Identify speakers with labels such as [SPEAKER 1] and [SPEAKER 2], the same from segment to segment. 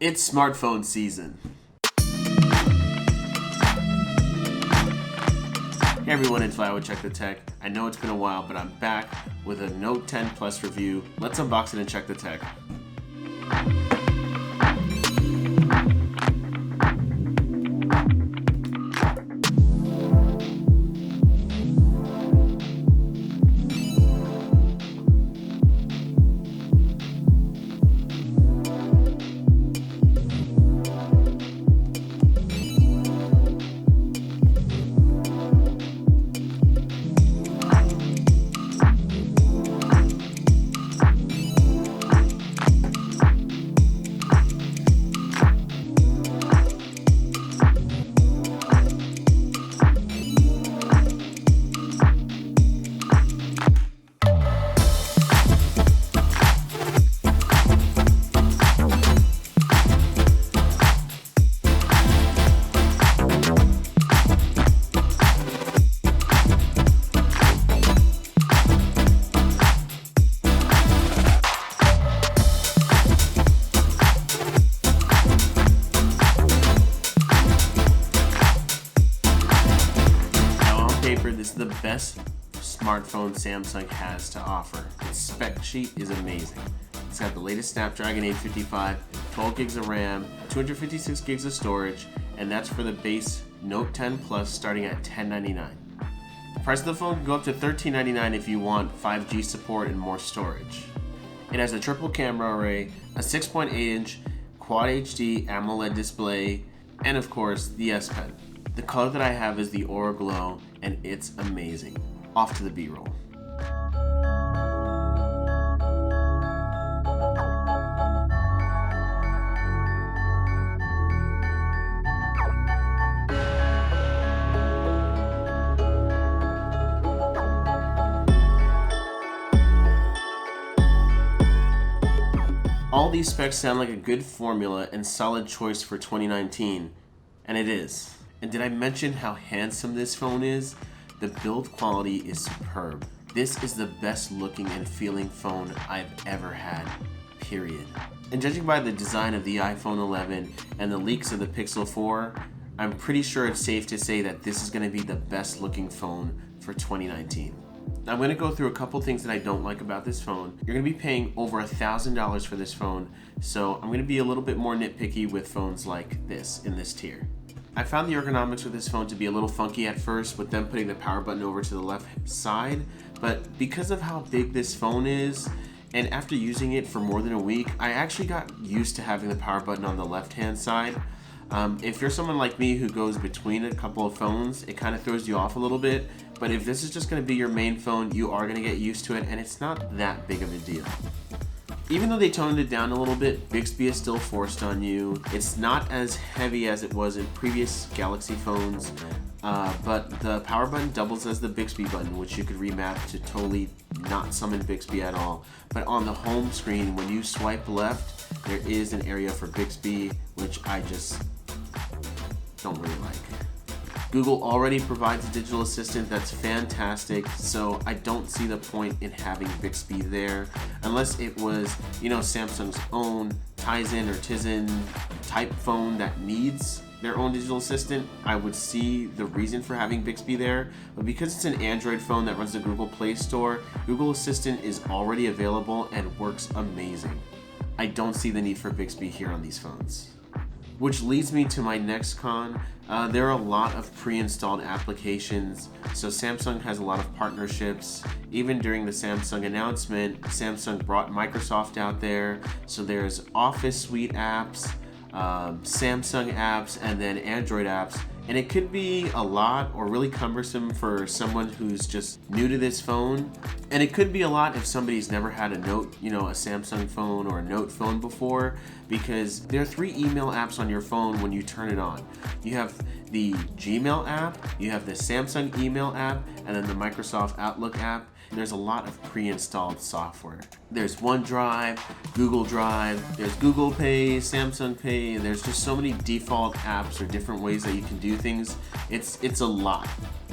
[SPEAKER 1] It's smartphone season. Hey everyone, it's Vlad with Check the Tech. I know it's been a while, but I'm back with a Note 10 Plus review. Let's unbox it and check the tech. This is the best smartphone Samsung has to offer. Its spec sheet is amazing. It's got the latest Snapdragon 855, 12 gigs of RAM, 256 gigs of storage, and that's for the base Note 10 Plus starting at $1099. The price of the phone can go up to $1399 if you want 5G support and more storage. It has a triple camera array, a 6.8-inch Quad HD AMOLED display, and of course the S Pen. The color that I have is the Aura Glow, and it's amazing. Off to the B-roll. All these specs sound like a good formula and solid choice for 2019, and it is. And did I mention how handsome this phone is? The build quality is superb. This is the best looking and feeling phone I've ever had, period. And judging by the design of the iPhone 11 and the leaks of the Pixel 4, I'm pretty sure it's safe to say that this is going to be the best looking phone for 2019. I'm going to go through a couple things that I don't like about this phone. You're going to be paying over $1,000 for this phone, so I'm going to be a little bit more nitpicky with phones like this in this tier. I found the ergonomics with this phone to be a little funky at first with them putting the power button over to the left side, but because of how big this phone is, and after using it for more than a week, I actually got used to having the power button on the left hand side. If you're someone like me who goes between a couple of phones, it kind of throws you off a little bit, but if this is just going to be your main phone, you are going to get used to it, and it's not that big of a deal. Even though they toned it down a little bit, Bixby is still forced on you. It's not as heavy as it was in previous Galaxy phones, but the power button doubles as the Bixby button, which you could remap to totally not summon Bixby at all. But on the home screen, when you swipe left, there is an area for Bixby, which I just don't really like. Google already provides a digital assistant that's fantastic, so I don't see the point in having Bixby there unless it was, Samsung's own Tizen or Tizen type phone that needs their own digital assistant. I would see the reason for having Bixby there, but because it's an Android phone that runs the Google Play Store, Google Assistant is already available and works amazing. I don't see the need for Bixby here on these phones. Which leads me to my next con. There are a lot of pre-installed applications, so Samsung has a lot of partnerships. Even during the Samsung announcement, Samsung brought Microsoft out there, so there's Office Suite apps, Samsung apps, and then Android apps. And it could be a lot or really cumbersome for someone who's just new to this phone. And it could be a lot if somebody's never had a Note, a Samsung phone or a Note phone before, because there are 3 email apps on your phone when you turn it on. You have the Gmail app, you have the Samsung email app, and then the Microsoft Outlook app. There's a lot of pre-installed software. There's OneDrive, Google Drive, there's Google Pay, Samsung Pay. There's just so many default apps or different ways that you can do things. It's a lot.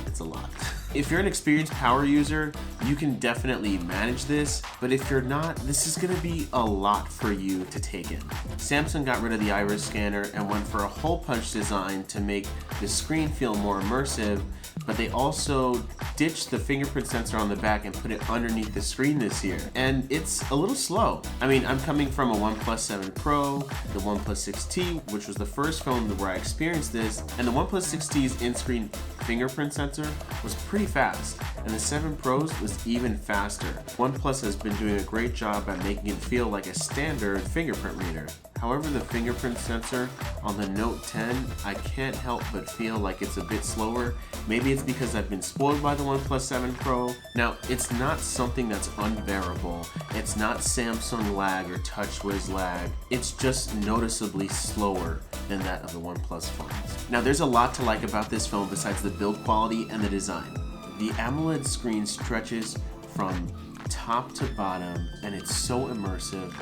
[SPEAKER 1] It's a lot. If you're an experienced power user, you can definitely manage this, but if you're not, this is gonna be a lot for you to take in. Samsung got rid of the iris scanner and went for a hole punch design to make the screen feel more immersive, but they also ditched the fingerprint sensor on the back and put it underneath the screen this year. And it's a little slow. I mean, I'm coming from a OnePlus 7 Pro, the OnePlus 6T, which was the first phone where I experienced this, and the OnePlus 6T's in-screen fingerprint sensor was pretty fast, and the 7 Pros was even faster. OnePlus has been doing a great job at making it feel like a standard fingerprint reader. However, the fingerprint sensor on the Note 10, I can't help but feel like it's a bit slower. Maybe it's because I've been spoiled by the OnePlus 7 Pro. Now, it's not something that's unbearable. It's not Samsung lag or TouchWiz lag. It's just noticeably slower than that of the OnePlus phones. Now, there's a lot to like about this phone besides the build quality and the design. The AMOLED screen stretches from top to bottom, and it's so immersive.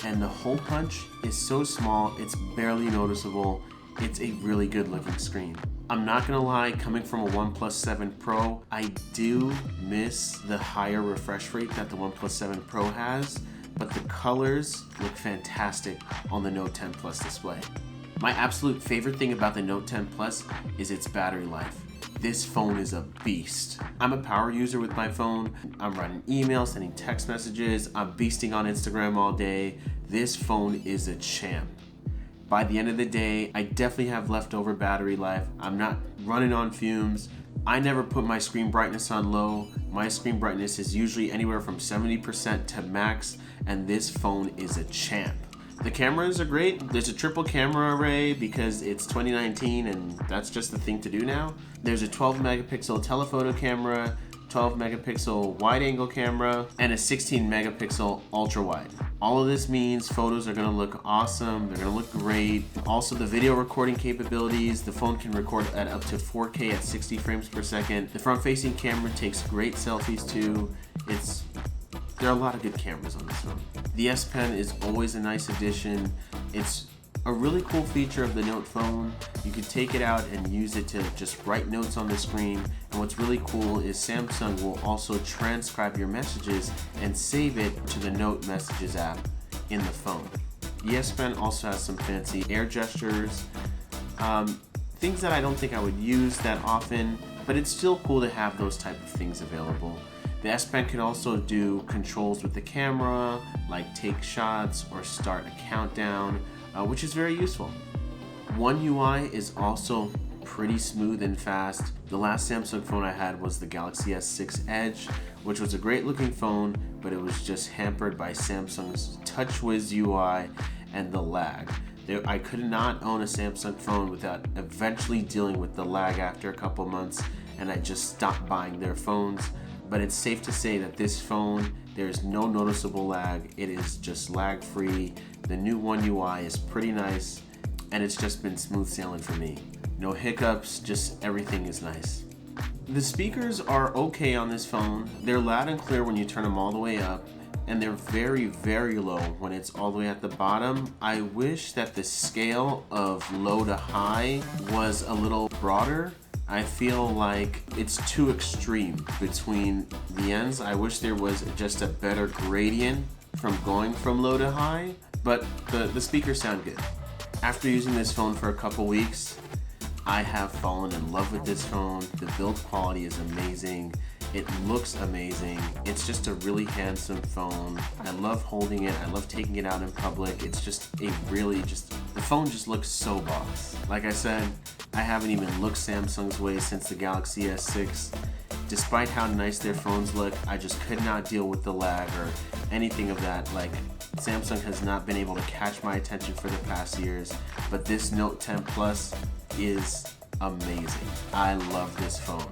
[SPEAKER 1] And the hole punch is so small, it's barely noticeable. It's a really good looking screen. I'm not gonna lie, coming from a OnePlus 7 Pro, I do miss the higher refresh rate that the OnePlus 7 Pro has, but the colors look fantastic on the Note 10 Plus display. My absolute favorite thing about the Note 10 Plus is its battery life. This phone is a beast. I'm a power user with my phone. I'm writing emails, sending text messages. I'm beasting on Instagram all day. This phone is a champ. By the end of the day, I definitely have leftover battery life. I'm not running on fumes. I never put my screen brightness on low. My screen brightness is usually anywhere from 70% to max, and this phone is a champ. The cameras are great. There's a triple camera array because it's 2019 and that's just the thing to do now. There's a 12 megapixel telephoto camera, 12 megapixel wide angle camera, and a 16 megapixel ultra wide. All of this means photos are gonna look awesome, they're gonna look great. Also the video recording capabilities, the phone can record at up to 4K at 60 frames per second. The front facing camera takes great selfies too. There are a lot of good cameras on this phone. The S Pen is always a nice addition. It's a really cool feature of the Note phone. You can take it out and use it to just write notes on the screen. And what's really cool is Samsung will also transcribe your messages and save it to the Note Messages app in the phone. The S Pen also has some fancy air gestures, things that I don't think I would use that often, but it's still cool to have those type of things available. The S Pen can also do controls with the camera, like take shots or start a countdown, which is very useful. One UI is also pretty smooth and fast. The last Samsung phone I had was the Galaxy S6 Edge, which was a great looking phone, but it was just hampered by Samsung's TouchWiz UI and the lag. I could not own a Samsung phone without eventually dealing with the lag after a couple months, and I just stopped buying their phones. But it's safe to say that this phone, there's no noticeable lag. It is just lag free. The new One UI is pretty nice, and it's just been smooth sailing for me. No hiccups, just everything is nice. The speakers are okay on this phone. They're loud and clear when you turn them all the way up, and they're very, very low when it's all the way at the bottom. I wish that the scale of low to high was a little broader. I feel like it's too extreme between the ends. I wish there was just a better gradient from going from low to high, but the speakers sound good. After using this phone for a couple weeks, I have fallen in love with this phone. The build quality is amazing. It looks amazing. It's just a really handsome phone. I love holding it. I love taking it out in public. It's just the phone just looks so boss. Like I said, I haven't even looked Samsung's way since the Galaxy S6. Despite how nice their phones look, I just could not deal with the lag or anything of that. Like, Samsung has not been able to catch my attention for the past years, but this Note 10 Plus is amazing. I love this phone.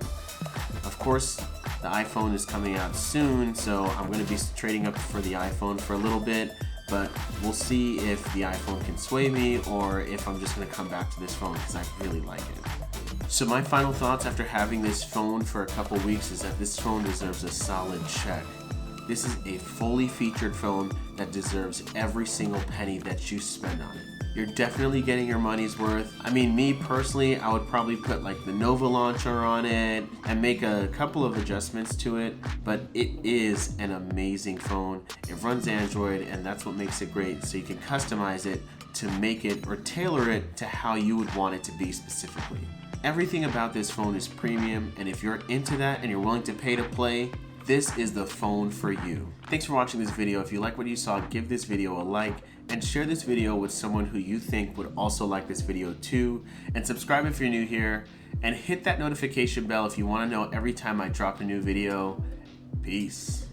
[SPEAKER 1] Of course, the iPhone is coming out soon, so I'm going to be trading up for the iPhone for a little bit, but we'll see if the iPhone can sway me or if I'm just going to come back to this phone because I really like it. So my final thoughts after having this phone for a couple weeks is that this phone deserves a solid check. This is a fully featured phone that deserves every single penny that you spend on it. You're definitely getting your money's worth. I mean, me personally, I would probably put like the Nova launcher on it and make a couple of adjustments to it, but it is an amazing phone. It runs Android, and that's what makes it great. So you can customize it to make it or tailor it to how you would want it to be specifically. Everything about this phone is premium, and if you're into that and you're willing to pay to play, this is the phone for you. Thanks for watching this video. If you like what you saw, give this video a like and share this video with someone who you think would also like this video too. And subscribe if you're new here, and hit that notification bell if you want to know every time I drop a new video. Peace.